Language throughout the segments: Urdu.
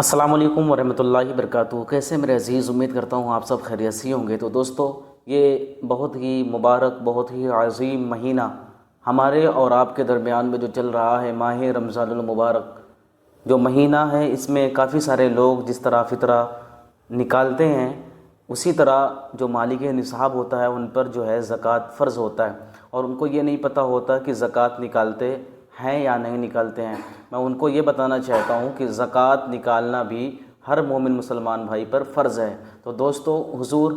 السلام علیکم ورحمۃ اللہ وبرکاتہ۔ کیسے میرے عزیز، امید کرتا ہوں آپ سب خیریت سے ہوں گے۔ تو دوستو، یہ بہت ہی مبارک، بہت ہی عظیم مہینہ ہمارے اور آپ کے درمیان میں جو چل رہا ہے، ماہ رمضان المبارک جو مہینہ ہے، اس میں کافی سارے لوگ جس طرح فطرہ نکالتے ہیں، اسی طرح جو مالک نصاب ہوتا ہے ان پر جو ہے زکوٰۃ فرض ہوتا ہے، اور ان کو یہ نہیں پتہ ہوتا کہ زکوٰۃ نکالتے ہیں یا نہیں نکالتے ہیں۔ میں ان کو یہ بتانا چاہتا ہوں کہ زکوٰۃ نکالنا بھی ہر مومن مسلمان بھائی پر فرض ہے۔ تو دوستو، حضور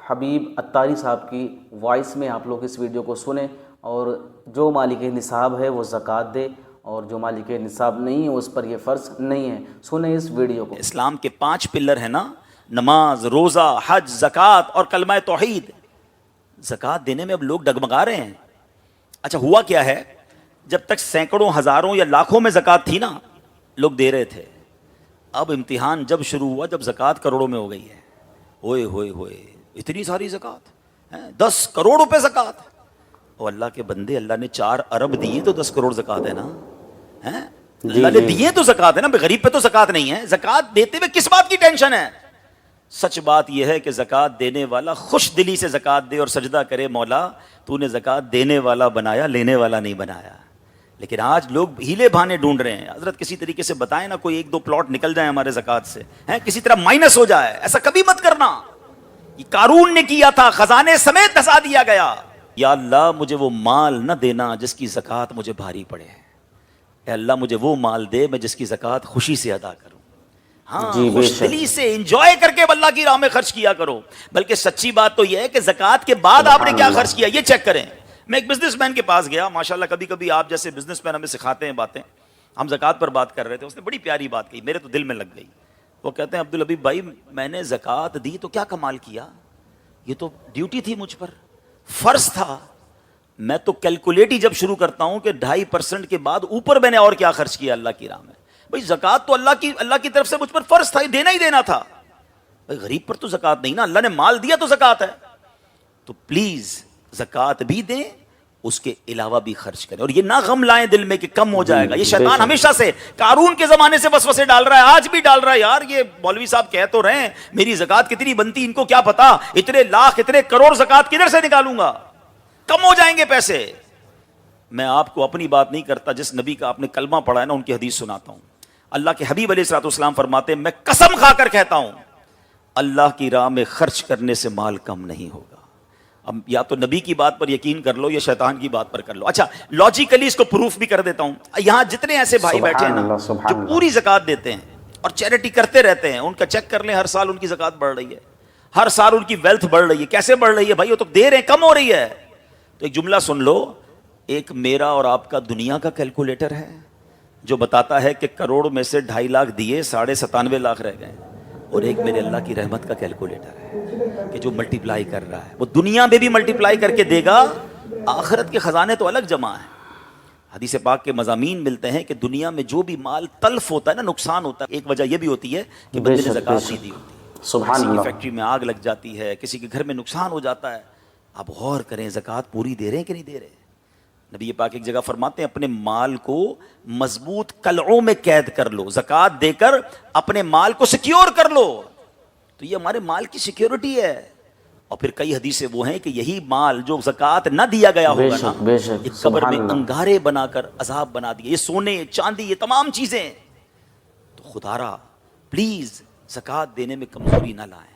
حبیب عطاری صاحب کی وائس میں آپ لوگ اس ویڈیو کو سنیں، اور جو مالک نصاب ہے وہ زکوٰۃ دے، اور جو مالک نصاب نہیں ہے اس پر یہ فرض نہیں ہے۔ سنیں اس ویڈیو کو۔ اسلام کے 5 پلر ہیں نا، نماز، روزہ، حج، زکوٰۃ اور کلمہ توحید۔ زکوٰۃ دینے میں اب لوگ ڈگمگا رہے ہیں۔ اچھا، ہوا کیا ہے، جب تک سینکڑوں، ہزاروں یا لاکھوں میں زکوٰۃ تھی نا، لوگ دے رہے تھے۔ اب امتحان جب شروع ہوا، جب زکوٰۃ کروڑوں میں ہو گئی ہے، ہوئے ہوئے ہوئے اتنی ساری زکوٰۃ، 10 کروڑ روپے زکوٰۃ۔ اور اللہ کے بندے، اللہ نے 4 ارب دیے تو 10 کروڑ زکوٰۃ ہے نا، اللہ نے دیے تو زکوٰۃ ہے نا، غریب پہ تو زکوٰۃ نہیں ہے۔ زکوٰۃ دیتے ہوئے کس بات کی ٹینشن ہے؟ سچ بات یہ ہے کہ زکوٰۃ دینے والا خوش دلی سے زکوٰۃ دے اور سجدہ کرے، مولا تو نے زکوٰۃ دینے والا بنایا، لینے والا نہیں بنایا۔ لیکن آج لوگ ہیلے بہانے ڈھونڈ رہے ہیں۔ حضرت کسی طریقے سے بتائیں نا، کوئی 1-2 پلاٹ نکل جائیں ہمارے زکوٰۃ سے، کسی طرح مائنس ہو جائے، ایسا کبھی مت کرنا۔ یہ قارون نے کیا تھا، خزانے سمیت دھسا دیا گیا۔ یا اللہ، مجھے وہ مال نہ دینا جس کی زکوٰۃ مجھے بھاری پڑے، اے اللہ مجھے وہ مال دے میں جس کی زکوٰۃ خوشی سے ادا کروں۔ ہاں، جی، بے خوش شک۔ دلی سے انجوائے کر کے اللہ کی راہ میں خرچ کیا کرو۔ بلکہ سچی بات تو یہ ہے کہ زکوٰۃ کے بعد آپ نے کیا خرچ کیا، یہ چیک کریں۔ میں ایک بزنس مین کے پاس گیا، ماشاءاللہ کبھی کبھی آپ جیسے بزنس مین ہمیں سکھاتے ہیں باتیں۔ ہم زکوٰۃ پر بات کر رہے تھے، اس نے بڑی پیاری بات کہی، میرے تو دل میں لگ گئی۔ وہ کہتے ہیں، عبدالحبیب بھائی، میں نے زکوٰۃ دی تو کیا کمال کیا، یہ تو ڈیوٹی تھی مجھ پر، فرض تھا۔ میں تو کیلکولیٹ ہی جب شروع کرتا ہوں کہ 2.5% کے بعد اوپر میں نے اور کیا خرچ کیا اللہ کی راہ میں۔ بھائی زکوٰۃ تو اللہ کی طرف سے مجھ پر فرض تھا، یہ دینا ہی دینا تھا۔ بھائی غریب پر تو زکوٰۃ نہیں نا، اللہ نے مال دیا تو زکوٰۃ ہے۔ تو پلیز زکوٰۃ بھی دیں، اس کے علاوہ بھی خرچ کریں، اور یہ نہ غم لائیں دل میں کہ کم ہو جائے گا۔ یہ شیطان ہمیشہ سے، قارون کے زمانے سے وسوسے ڈال رہا ہے، آج بھی ڈال رہا ہے۔ یار یہ مولوی صاحب کہہ تو رہے ہیں میری زکوٰۃ کتنی بنتی، ان کو کیا پتا اتنے لاکھ اتنے کروڑ زکوٰۃ کدھر سے نکالوں گا، کم ہو جائیں گے پیسے۔ میں آپ کو اپنی بات نہیں کرتا، جس نبی کا آپ نے کلمہ پڑھا ہے نا، ان کی حدیث سناتا ہوں۔ اللہ کے حبیب علیہ الصلوۃ والسلام فرماتے ہیں، میں قسم کھا کر کہتا ہوں، اللہ کی راہ میں خرچ کرنے سے مال کم نہیں ہوگا۔ اب یا تو نبی کی بات پر یقین کر لو یا شیطان کی بات پر کر لو۔ اچھا، لاجیکلی اس کو پروف بھی کر دیتا ہوں۔ یہاں جتنے ایسے بھائی بیٹھے ہیں نا جو پوری زکوٰۃ دیتے ہیں اور چیریٹی کرتے رہتے ہیں، ان کا چیک کر لیں، ہر سال ان کی زکوٰۃ بڑھ رہی ہے، ہر سال ان کی ویلتھ بڑھ رہی ہے۔ کیسے بڑھ رہی ہے بھائی، وہ تو دے رہے ہیں، کم ہو رہی ہے۔ تو ایک جملہ سن لو، ایک میرا اور آپ کا دنیا کا کیلکولیٹر ہے جو بتاتا ہے کہ کروڑ میں سے 2.5 لاکھ دیے، 97.5 لاکھ رہ گئے، اور ایک میرے اللہ کی رحمت کا کیلکولیٹر ہے کہ جو ملٹیپلائی کر رہا ہے، وہ دنیا میں بھی ملٹیپلائی کر کے دے گا، آخرت کے خزانے تو الگ جمع ہیں۔ حدیث پاک کے مضامین ملتے ہیں کہ دنیا میں جو بھی مال تلف ہوتا ہے نا، نقصان ہوتا ہے، ایک وجہ یہ بھی ہوتی ہے کہ بندے نے زکوٰۃ نہیں دی ہوتی۔ سبحان کسی کی اللہ۔ فیکٹری میں آگ لگ جاتی ہے، کسی کے گھر میں نقصان ہو جاتا ہے، آپ غور کریں زکوٰۃ پوری دے رہے ہیں کہ نہیں دے رہے۔ نبی پاک ایک جگہ فرماتے ہیں، اپنے مال کو مضبوط قلعوں میں قید کر لو، زکوٰۃ دے کر اپنے مال کو سیکیور کر لو۔ تو یہ ہمارے مال کی سیکیورٹی ہے۔ اور پھر کئی حدیثیں وہ ہیں کہ یہی مال جو زکوٰۃ نہ دیا گیا ہوگا نا، یہ قبر میں انگارے بنا کر عذاب بنا دیے، یہ سونے چاندی یہ تمام چیزیں۔ تو خدا را پلیز زکوٰۃ دینے میں کمزوری نہ لائیں۔